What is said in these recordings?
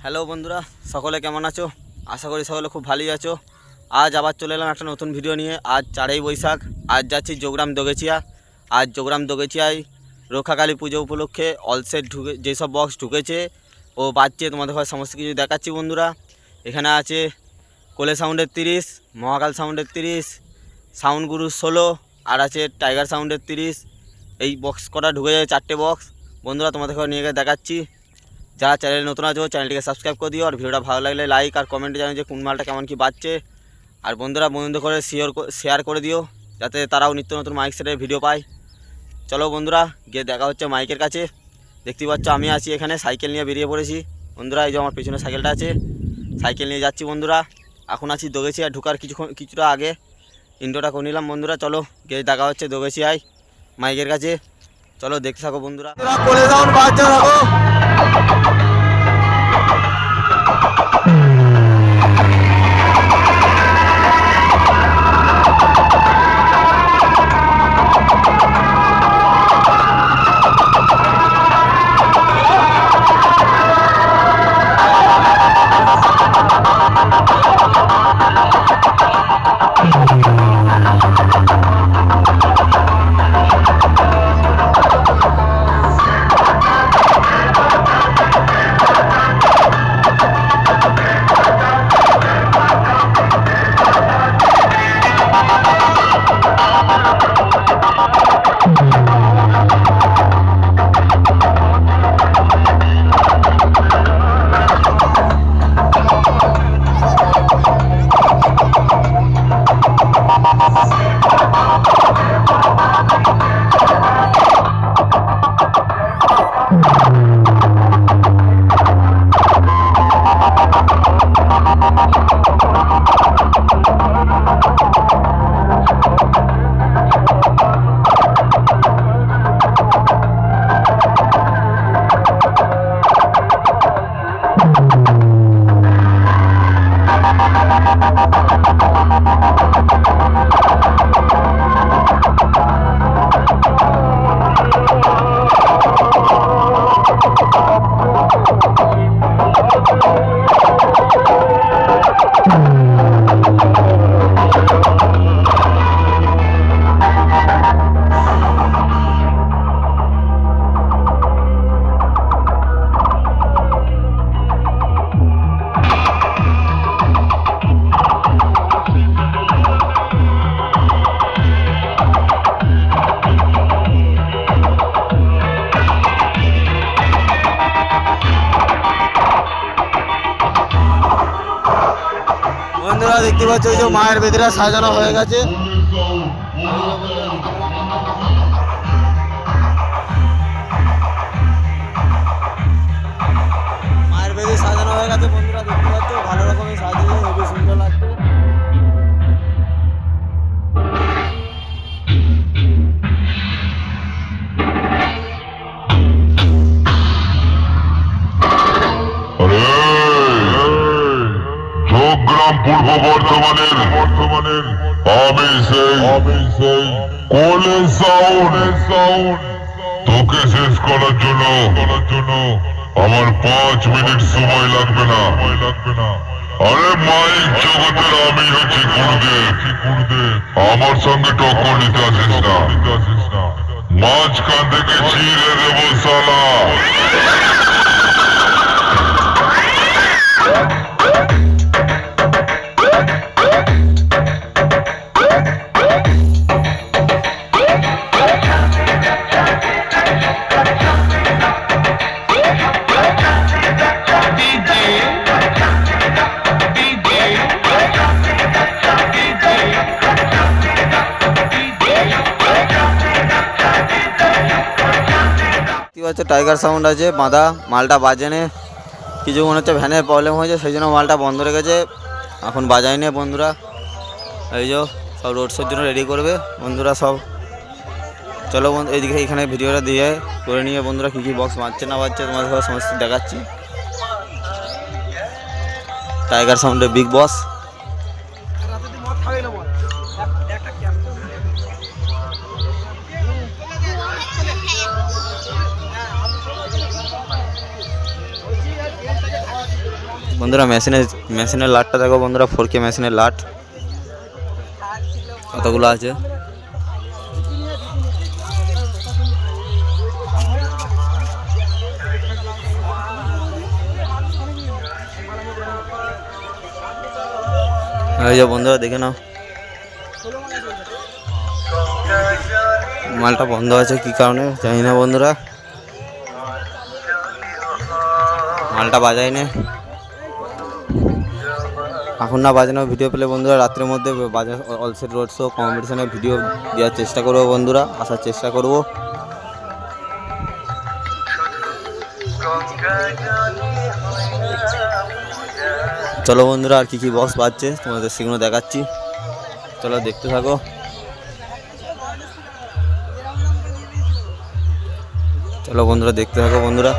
Hello বন্ধুরা, সকলে কেমন আছো? আশা করি সকলে খুব ভালোই আছো। আজ আবার চলে এলাম একটা নতুন ভিডিও নিয়ে। আজ 4ই বৈশাখ। আজ যাচ্ছি যোগগ্রাম দোগেচিয়া। আজ যোগগ্রাম দোগেচিয়ায় রক্ষাকালী পুজো উপলক্ষে অলসেট ঢুকে যেসব বক্স ঢুকেছে ও বাজছে তোমাদের ঘরে সমস্ত কিছু দেখাচ্ছি বন্ধুরা। এখানে আছে কোলে সাউন্ডের 30, মহাকাল সাউন্ডের 30, সাউন্ড গুরু 16 আর আছে টাইগার সাউন্ডের 30। এই বক্স কটা ঢুকে যায় 4টে বক্স বন্ধুরা, তোমাদের ঘরে নিয়ে গিয়ে দেখাচ্ছি। যারা চ্যানেলে নতুন আছো চ্যানেলটিকে সাবস্ক্রাইব করে দিও, আর ভিডিওটা ভালো লাগলে লাইক আর কমেন্টে জানিয়ে যে কোন মালটা কেমন কি বাজছে। আর বন্ধুরা বন্ধু করে শেয়ার করে দিও যাতে তারাও নিত্য নতুন মাইক সেটের ভিডিও পায়। চলো বন্ধুরা গিয়ে দেখা হচ্ছে মাইকের কাছে। দেখতে পাচ্ছ আমি আছি এখানে, সাইকেল নিয়ে বেরিয়ে পড়েছি বন্ধুরা। এই যে আমার পেছনে সাইকেলটা আছে, সাইকেল নিয়ে যাচ্ছি বন্ধুরা। এখন আছি দোগেচিয়া ঢোকার কিছুটা আগে। ইন্ট্রোটা করে নিলাম বন্ধুরা। চলো গিয়ে দেখা হচ্ছে দোগেচিয়ায় মাইকের কাছে। চলো দেখতে থাকো বন্ধুরা। কোলে সাউন্ড বাজতে থাকো। বন্ধুরা দেখতে পাচ্ছ ওই যে মায়ের বেদিরা সাজানো হয়ে গেছে। মায়ের বেদি সাজানো হয়ে গেছে বন্ধুরা, দেখতে পাচ্ছ ভালো রকমের সাজিয়ে খুবই সুন্দর লাগছে। পূর্ব বর্ধমানের আমি সেই কোলে সাউন্ড তোকে শেষ করার জন্য আমার 5 মিনিট সময় লাগবে না। আরে মাইক জগতের আমি হচ্ছি গুরুদেব, আমার সঙ্গে টক্কর নিতে আসিস না। মাঝখান থেকে ছিঁড়ে দেবো শালা। টাইগার সাউন্ড আছে বাঁধা, মালটা বাজেনে কিছু মনে হচ্ছে ভ্যানের প্রবলেম হয়েছে, সেই জন্য মালটা বন্ধ রেখেছে, এখন বাজায়নি বন্ধুরা। এই যে সব রোড শোর জন্য রেডি করবে বন্ধুরা সব। চলো বন্ধু এইদিকে এইখানে ভিডিওটা দিয়ে করে নিয়ে বন্ধুরা কী কী বক্স বাজছে না বাজছে তোমাদের সব সমস্ত দেখাচ্ছি। টাইগার সাউন্ডের বিগ বস। বন্ধুরা মেশিনের লাটটা দেখো বন্ধুরা, 4K মেশিনের লাট কতগুলো আছে। এই যে বন্ধুরা দেখে নাও, মালটা বন্ধ আছে কি কারণে জানি না বন্ধুরা, মালটা বাজায়নি। এখন না বাজানো ভিডিও পেলে বন্ধুরা রাত্রের মধ্যে বাজার অলসেট রোড শো কম্পিটিশনের ভিডিও দেওয়ার চেষ্টা করবো বন্ধুরা, আসার চেষ্টা করব। চলো বন্ধুরা আর কি বক্স বাজছে তোমাদের সেগুলো দেখাচ্ছি, চলো দেখতে থাকো। চলো বন্ধুরা দেখতে থাকো বন্ধুরা।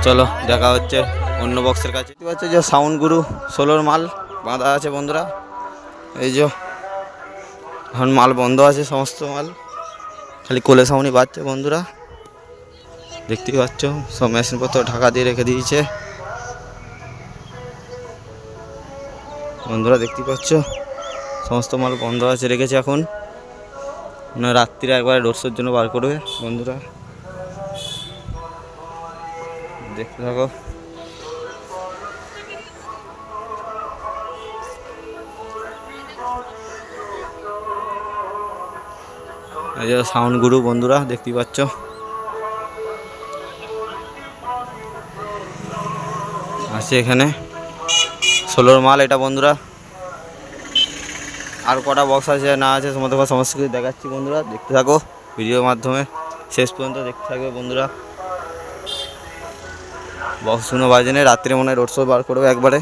চলো দেখা হচ্ছে অন্য বক্সের কাছে। দেখতে পাচ্ছ যে সাউন্ড গুরু 16 মাল বাঁধা আছে বন্ধুরা। এই যে এখন মাল বন্ধ আছে, সমস্ত মাল খালি কোলে সাউন্ডই বাজছে বন্ধুরা। দেখতেই পাচ্ছ সব মেশিনপত্র ঢাকা দিয়ে রেখে দিয়েছে বন্ধুরা। দেখতেই পাচ্ছ সমস্ত মাল বন্ধ আছে রেখেছে, এখন রাত্রিরে একবার রোড শোর জন্য বার করবে বন্ধুরা, দেখতে থাকো। এই যে সাউন্ড গুরু বন্ধুরা দেখতেই পাচ্ছ, আছে এখানে 16 মাল এটা বন্ধুরা। আর কটা বক্স আছে না আছে তোমাদের সমস্ত কিছু দেখাচ্ছি বন্ধুরা, দেখতে থাকো ভিডিওর মাধ্যমে শেষ পর্যন্ত দেখতে থাকবে বন্ধুরা। বক্স শুনো বাজেনে, রাত্রে মনে হয় রোড শো বার করবে একবারে।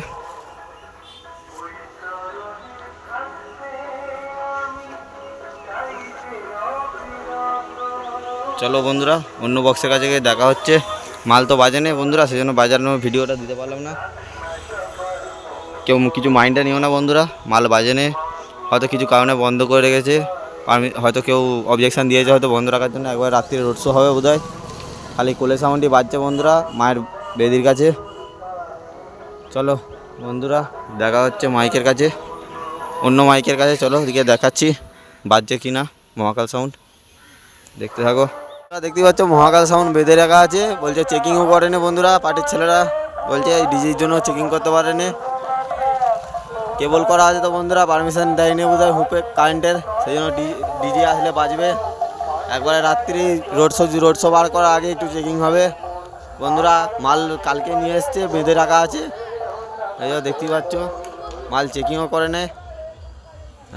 চলো বন্ধুরা অন্য বক্সের কাছে গিয়ে দেখা হচ্ছে। মাল তো বাজেনে বন্ধুরা, সেজন্য বাজানোর ভিডিওটা দিতে পারলাম না। কেউ কিছু মাইন্ডটা নিও না বন্ধুরা, মাল বাজেনে হয়তো কিছু কারণে বন্ধ করে রেখেছে, হয়তো কেউ অবজেকশান দিয়েছে হয়তো বন্ধ রাখার জন্য। একবার রাত্রে রোড শো হবে বোধহয়, খালি কোলে সাউন্ডই বাজছে বন্ধুরা মায়ের বেদির কাছে। চলো বন্ধুরা দেখা হচ্ছে মাইকের কাছে, অন্য মাইকের কাছে। চলো ওদিকে দেখাচ্ছি বাজছে কি না মহাকাল সাউন্ড, দেখতে থাকো। দেখতে পাচ্ছ মহাকাল সাউন্ড বেঁধে রাখা আছে, বলছে চেকিংও করেনি বন্ধুরা। পার্টির ছেলেরা বলছে ডিজির জন্য চেকিং করতে পারেনি, কেবল করা আছে তো বন্ধুরা, পারমিশন দেয়নি বোধহয় হুপে কারেন্টের, সেই জন্য ডিজি আসলে বাজবে। একবারে রাত্রি রোড শো বার করার আগে একটু চেকিং হবে বন্ধুরা। মাল কালকে নিয়ে এসছে, বেঁধে রাখা আছে, এই যে দেখতেই পাচ্ছ মাল চেকিংও করে নেয়।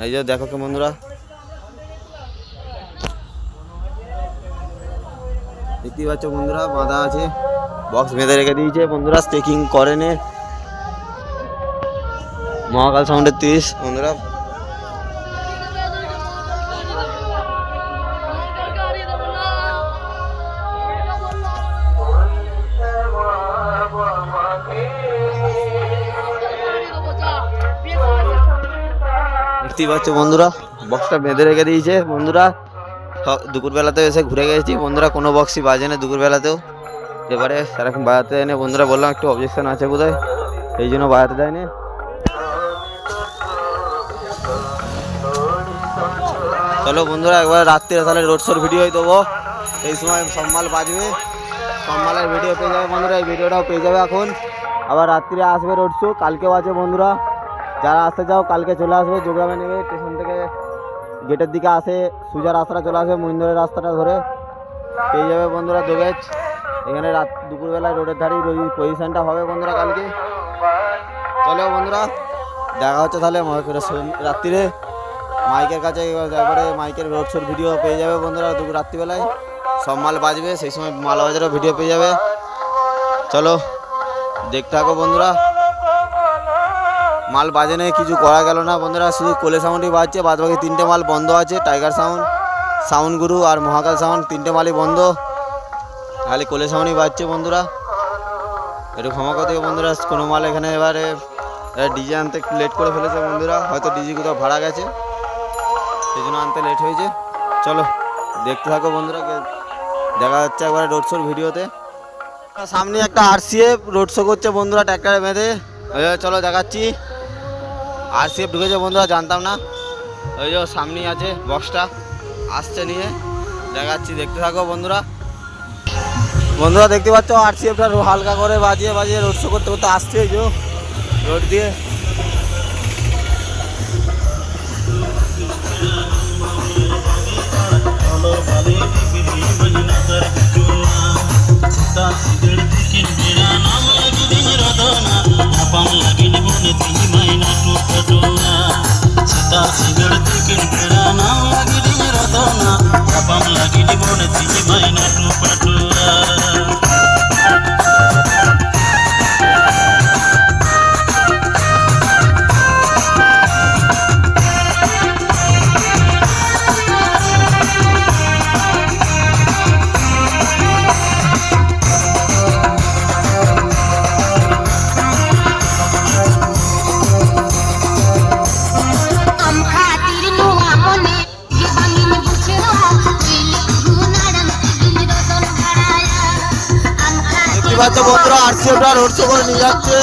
এই যে দেখো কে বন্ধুরা, দেখতেই পাচ্ছ বন্ধুরা বাঁধা আছে, বক্স বেঁধে রেখে দিয়েছে বন্ধুরা, চেকিং করে নে। মহাকাল সাউন্ডের 30 বন্ধুরা। দেখতেই পাচ্ছ বন্ধুরা বক্সটা বেঁধে রেখে দিয়েছে বন্ধুরা। দুপুরবেলাতেও এসে ঘুরে গেছি বন্ধুরা, কোনো বক্সই বাজে না দুপুরবেলাতেও। এবারে সেরকম বাজাতে দেয়নি বন্ধুরা, বললাম একটু অবজেকশন আছে বোধহয়, এই জন্য বাজাতে দেয়নি। চলো বন্ধুরা একবার রাত্রে তাহলে রোড শোর ভিডিও দেবো, এই সময় সব মাল বাজবে, সব মালের ভিডিও পেয়ে যাবে বন্ধুরা। এই ভিডিওটাও পেয়ে যাবে এখন। আবার রাত্রে আসবে রোড শো, কালকেও আছে বন্ধুরা। যারা আসতে চাও কালকে চলে আসবে, যোগগ্রামে নেবে, স্টেশন থেকে গেটের দিকে আসে সুজা রাস্তাটা চলে আসবে, মহিন্দ্রের রাস্তাটা ধরে পেয়ে যাবে বন্ধুরা দোবেজ। এখানে দুপুরবেলায় রোডের ধারেই পজিশনটা হবে বন্ধুরা কালকে। চলো বন্ধুরা দেখা হচ্ছে তাহলে রাত্রিরে মাইকের কাছে, একবারে মাইকের রোড শোর ভিডিও পেয়ে যাবে বন্ধুরা। রাত্রিবেলায় সব মাল বাজবে, সেই সময় মাল বাজারও ভিডিও পেয়ে যাবে। চলো দেখতে থাকো বন্ধুরা। মাল বাজে নেই, কিছু করা গেল না বন্ধুরা, শুধু কোলে সাউন্ডই বাজছে, বাদ বাকি 3টে মাল বন্ধ আছে। টাইগার সাউন্ড, সাউন্ড গুরু আর মহাকাল সাউন্ড 3টে মালই বন্ধ, খালি কোলে সাউন্ডই বাজছে বন্ধুরা। একটু ক্ষমা করে দেবে বন্ধুরা, কোনো মাল এখানে এবারে ডিজে আনতে একটু লেট করে ফেলেছে বন্ধুরা, হয়তো ডিজি কোথাও ভাড়া গেছে সেই জন্য আনতে লেট হয়েছে। চলো দেখতে থাকো বন্ধুরা, দেখা যাচ্ছে একবারে রোড শোর ভিডিওতে। সামনে একটা আরসিএফ রোড শো করছে বন্ধুরা, ট্র্যাক্টরে বেঁধে। ওই যে চলো দেখাচ্ছি, আরসিএফ ঢুকেছে বন্ধুরা, জানতাম না। ওই যে সামনেই আছে বক্সটা, আসছে নিয়ে, দেখাচ্ছি, দেখতে থাকো বন্ধুরা। বন্ধুরা দেখতে পাচ্ছ আরসিএফটা হালকা করে বাজিয়ে বাজিয়ে রোড শো করতে করতে আসছে এই যে রোড দিয়ে। দেখতে পাচ্ছ বন্ধুরা আরসিএফটা রোড শো করে নিয়ে যাচ্ছে।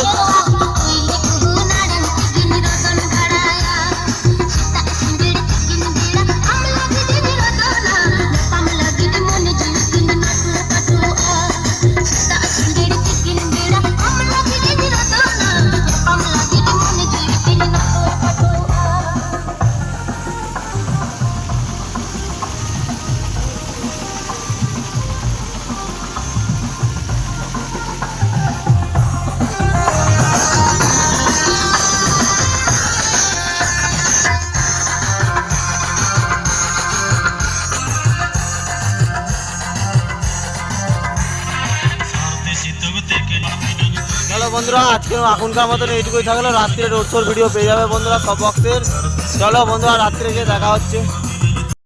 চলো বন্ধুরা আজকে এখনকার মতন এইটুকুই থাকলো। রাত্রে রোড শোর ভিডিও পেয়ে যাবে বন্ধুরা সব বক্সের। চলো বন্ধুরা রাত্রে গিয়ে দেখা হচ্ছে।